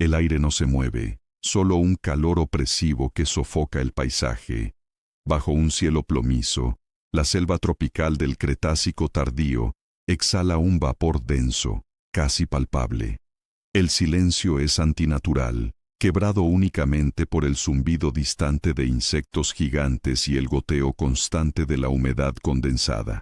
El aire no se mueve, solo un calor opresivo que sofoca el paisaje. Bajo un cielo plomizo, la selva tropical del Cretácico tardío exhala un vapor denso, casi palpable. El silencio es antinatural, quebrado únicamente por el zumbido distante de insectos gigantes y el goteo constante de la humedad condensada.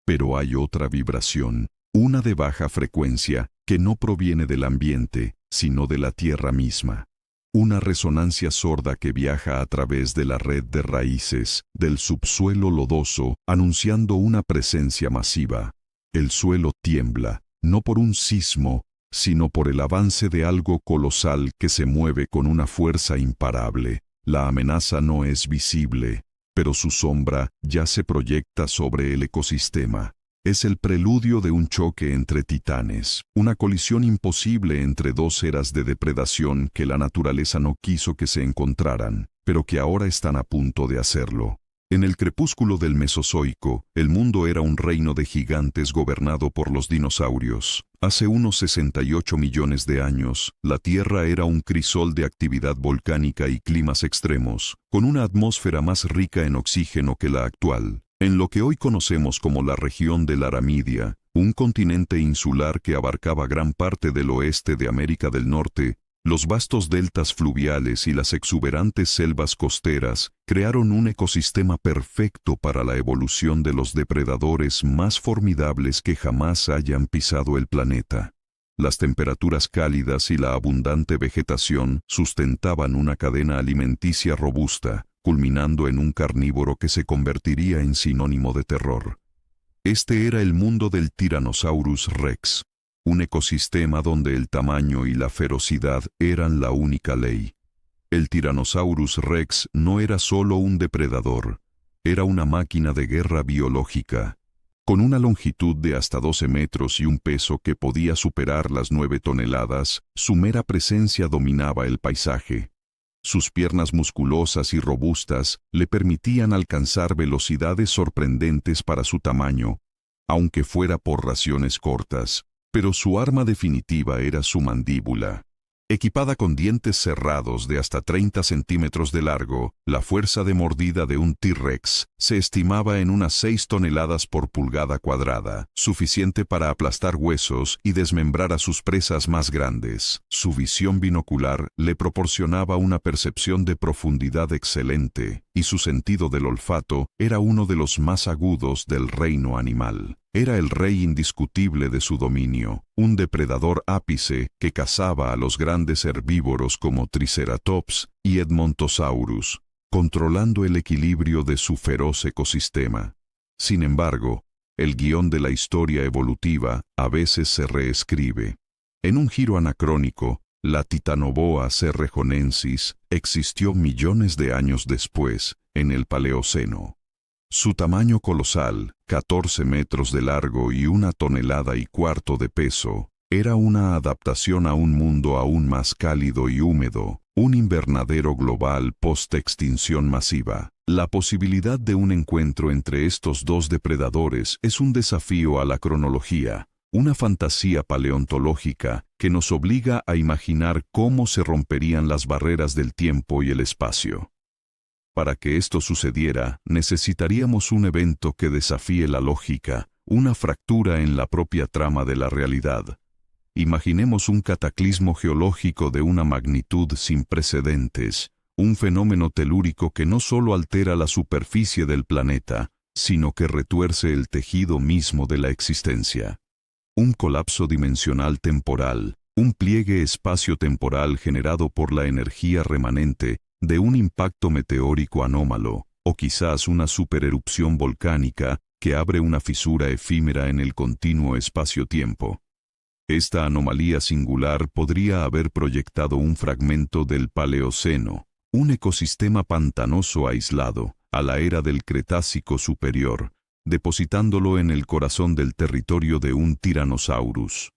Pero hay otra vibración, una de baja frecuencia, que no proviene del ambiente, sino de la tierra misma. Una resonancia sorda que viaja a través de la red de raíces, del subsuelo lodoso, anunciando una presencia masiva. El suelo tiembla, no por un sismo, sino por el avance de algo colosal que se mueve con una fuerza imparable. La amenaza no es visible, pero su sombra ya se proyecta sobre el ecosistema. Es el preludio de un choque entre titanes, una colisión imposible entre dos eras de depredación que la naturaleza no quiso que se encontraran, pero que ahora están a punto de hacerlo. En el crepúsculo del Mesozoico, el mundo era un reino de gigantes gobernado por los dinosaurios. Hace unos 68 millones de años, la Tierra era un crisol de actividad volcánica y climas extremos, con una atmósfera más rica en oxígeno que la actual. En lo que hoy conocemos como la región de la Aramidia, un continente insular que abarcaba gran parte del oeste de América del Norte, los vastos deltas fluviales y las exuberantes selvas costeras crearon un ecosistema perfecto para la evolución de los depredadores más formidables que jamás hayan pisado el planeta. Las temperaturas cálidas y la abundante vegetación sustentaban una cadena alimenticia robusta, culminando en un carnívoro que se convertiría en sinónimo de terror. Este era el mundo del Tyrannosaurus Rex, un ecosistema donde el tamaño y la ferocidad eran la única ley. El Tyrannosaurus Rex no era solo un depredador, era una máquina de guerra biológica. Con una longitud de hasta 12 metros y un peso que podía superar las 9 toneladas, su mera presencia dominaba el paisaje. Sus piernas musculosas y robustas le permitían alcanzar velocidades sorprendentes para su tamaño, aunque fuera por raciones cortas, pero su arma definitiva era su mandíbula. Equipada con dientes cerrados de hasta 30 centímetros de largo, la fuerza de mordida de un T-Rex se estimaba en unas 6 toneladas por pulgada cuadrada, suficiente para aplastar huesos y desmembrar a sus presas más grandes. Su visión binocular le proporcionaba una percepción de profundidad excelente, y su sentido del olfato era uno de los más agudos del reino animal. Era el rey indiscutible de su dominio, un depredador ápice que cazaba a los grandes herbívoros como Triceratops y Edmontosaurus, controlando el equilibrio de su feroz ecosistema. Sin embargo, el guión de la historia evolutiva a veces se reescribe. En un giro anacrónico, la Titanoboa cerrejonensis existió millones de años después, en el Paleoceno. Su tamaño colosal, 14 metros de largo y 1,25 toneladas de peso, era una adaptación a un mundo aún más cálido y húmedo, un invernadero global post-extinción masiva. La posibilidad de un encuentro entre estos dos depredadores es un desafío a la cronología, una fantasía paleontológica que nos obliga a imaginar cómo se romperían las barreras del tiempo y el espacio. Para que esto sucediera, necesitaríamos un evento que desafíe la lógica, una fractura en la propia trama de la realidad. Imaginemos un cataclismo geológico de una magnitud sin precedentes, un fenómeno telúrico que no solo altera la superficie del planeta, sino que retuerce el tejido mismo de la existencia. Un colapso dimensional temporal, un pliegue espacio-temporal generado por la energía remanente de un impacto meteórico anómalo, o quizás una supererupción volcánica que abre una fisura efímera en el continuo espacio-tiempo. Esta anomalía singular podría haber proyectado un fragmento del Paleoceno, un ecosistema pantanoso aislado, a la era del Cretácico superior, depositándolo en el corazón del territorio de un Tyrannosaurus.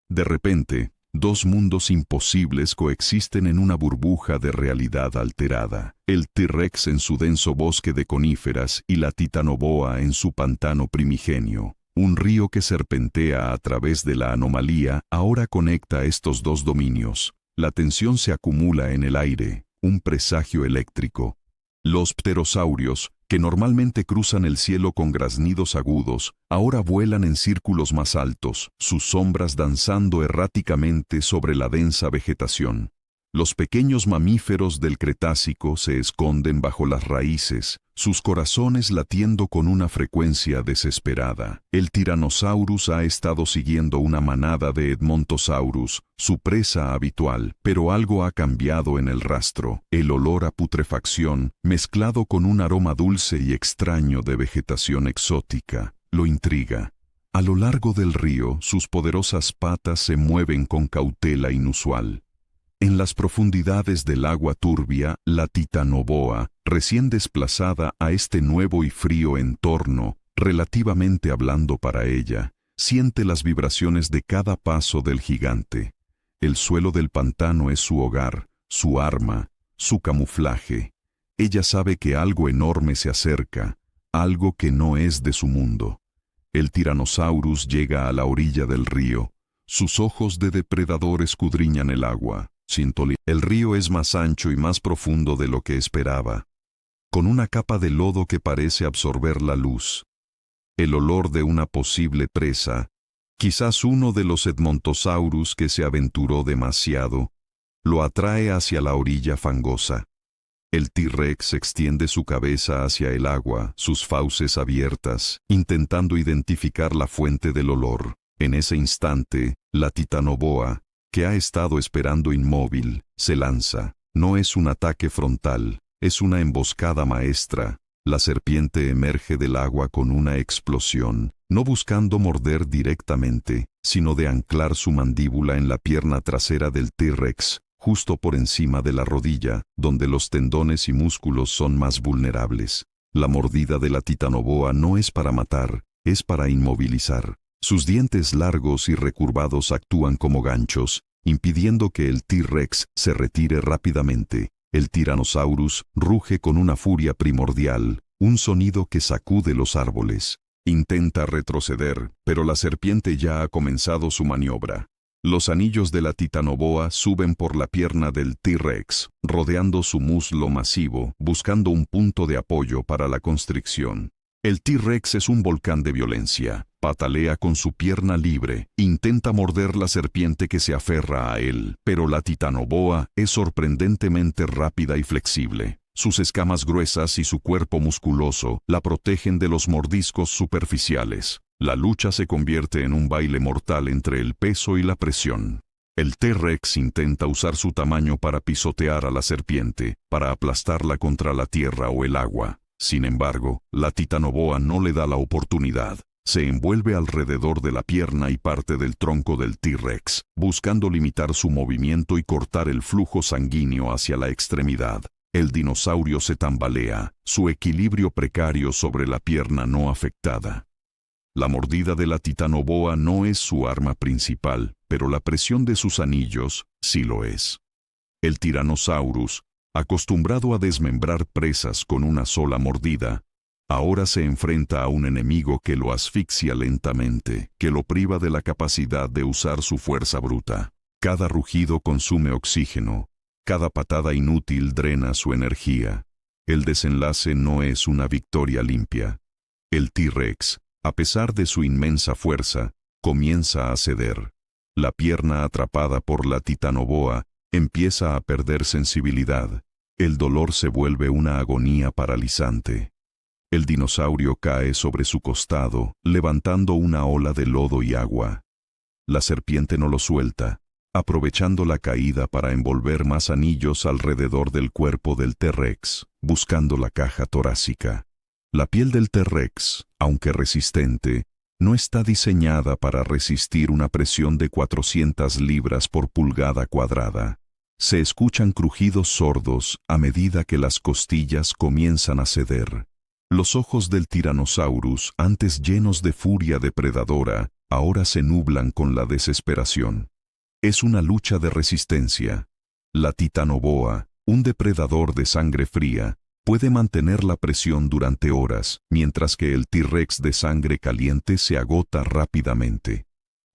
De repente, dos mundos imposibles coexisten en una burbuja de realidad alterada. El T-Rex en su denso bosque de coníferas y la Titanoboa en su pantano primigenio. Un río que serpentea a través de la anomalía ahora conecta estos dos dominios. La tensión se acumula en el aire, un presagio eléctrico. Los pterosaurios, que normalmente cruzan el cielo con graznidos agudos, ahora vuelan en círculos más altos, sus sombras danzando erráticamente sobre la densa vegetación. Los pequeños mamíferos del Cretácico se esconden bajo las raíces, sus corazones latiendo con una frecuencia desesperada. El Tyrannosaurus ha estado siguiendo una manada de Edmontosaurus, su presa habitual, pero algo ha cambiado en el rastro. El olor a putrefacción, mezclado con un aroma dulce y extraño de vegetación exótica, lo intriga. A lo largo del río, sus poderosas patas se mueven con cautela inusual. En las profundidades del agua turbia, la titanoboa, recién desplazada a este nuevo y frío entorno, relativamente hablando para ella, siente las vibraciones de cada paso del gigante. El suelo del pantano es su hogar, su arma, su camuflaje. Ella sabe que algo enorme se acerca, algo que no es de su mundo. El Tyrannosaurus llega a la orilla del río. Sus ojos de depredador escudriñan el agua. El río es más ancho y más profundo de lo que esperaba, con una capa de lodo que parece absorber la luz. El olor de una posible presa, quizás uno de los Edmontosaurus que se aventuró demasiado, lo atrae hacia la orilla fangosa. El T-Rex extiende su cabeza hacia el agua, sus fauces abiertas, intentando identificar la fuente del olor. En ese instante, la titanoboa, que ha estado esperando inmóvil, se lanza. No es un ataque frontal, es una emboscada maestra. La serpiente emerge del agua con una explosión, no buscando morder directamente, sino de anclar su mandíbula en la pierna trasera del T-Rex, justo por encima de la rodilla, donde los tendones y músculos son más vulnerables. La mordida de la titanoboa no es para matar, es para inmovilizar. Sus dientes largos y recurvados actúan como ganchos, impidiendo que el T-Rex se retire rápidamente. El Tyrannosaurus ruge con una furia primordial, un sonido que sacude los árboles. Intenta retroceder, pero la serpiente ya ha comenzado su maniobra. Los anillos de la titanoboa suben por la pierna del T-Rex, rodeando su muslo masivo, buscando un punto de apoyo para la constricción. El T-Rex es un volcán de violencia. Patalea con su pierna libre, intenta morder la serpiente que se aferra a él, pero la titanoboa es sorprendentemente rápida y flexible. Sus escamas gruesas y su cuerpo musculoso la protegen de los mordiscos superficiales. La lucha se convierte en un baile mortal entre el peso y la presión. El T-Rex intenta usar su tamaño para pisotear a la serpiente, para aplastarla contra la tierra o el agua. Sin embargo, la titanoboa no le da la oportunidad. Se envuelve alrededor de la pierna y parte del tronco del T-Rex, buscando limitar su movimiento y cortar el flujo sanguíneo hacia la extremidad. El dinosaurio se tambalea, su equilibrio precario sobre la pierna no afectada. La mordida de la titanoboa no es su arma principal, pero la presión de sus anillos sí lo es. El Tyrannosaurus, acostumbrado a desmembrar presas con una sola mordida, ahora se enfrenta a un enemigo que lo asfixia lentamente, que lo priva de la capacidad de usar su fuerza bruta. Cada rugido consume oxígeno, cada patada inútil drena su energía. El desenlace no es una victoria limpia. El T-Rex, a pesar de su inmensa fuerza, comienza a ceder. La pierna atrapada por la titanoboa empieza a perder sensibilidad. El dolor se vuelve una agonía paralizante. El dinosaurio cae sobre su costado, levantando una ola de lodo y agua. La serpiente no lo suelta, aprovechando la caída para envolver más anillos alrededor del cuerpo del T-Rex, buscando la caja torácica. La piel del T-Rex, aunque resistente, no está diseñada para resistir una presión de 400 libras por pulgada cuadrada. Se escuchan crujidos sordos a medida que las costillas comienzan a ceder. Los ojos del Tyrannosaurus, antes llenos de furia depredadora, ahora se nublan con la desesperación. Es una lucha de resistencia. La titanoboa, un depredador de sangre fría, puede mantener la presión durante horas, mientras que el T-Rex de sangre caliente se agota rápidamente.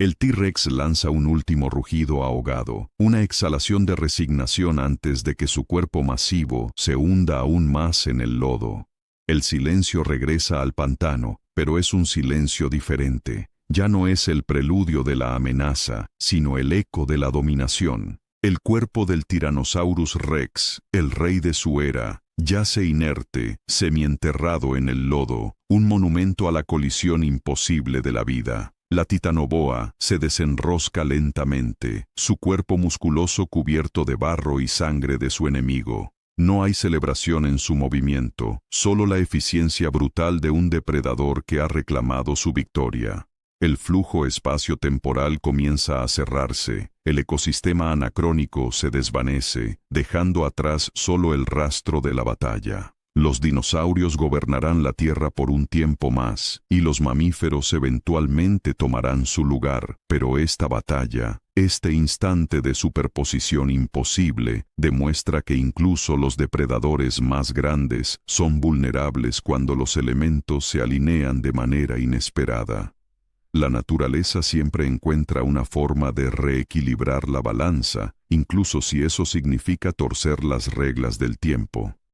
El T-Rex lanza un último rugido ahogado, una exhalación de resignación antes de que su cuerpo masivo se hunda aún más en el lodo. El silencio regresa al pantano, pero es un silencio diferente. Ya no es el preludio de la amenaza, sino el eco de la dominación. El cuerpo del Tyrannosaurus Rex, el rey de su era, yace inerte, semienterrado en el lodo, un monumento a la colisión imposible de la vida. La titanoboa se desenrosca lentamente, su cuerpo musculoso cubierto de barro y sangre de su enemigo. No hay celebración en su movimiento, solo la eficiencia brutal de un depredador que ha reclamado su victoria. El flujo espacio-temporal comienza a cerrarse, el ecosistema anacrónico se desvanece, dejando atrás solo el rastro de la batalla. Los dinosaurios gobernarán la Tierra por un tiempo más, y los mamíferos eventualmente tomarán su lugar, pero esta batalla, este instante de superposición imposible, demuestra que incluso los depredadores más grandes son vulnerables cuando los elementos se alinean de manera inesperada. La naturaleza siempre encuentra una forma de reequilibrar la balanza, incluso si eso significa torcer las reglas del tiempo.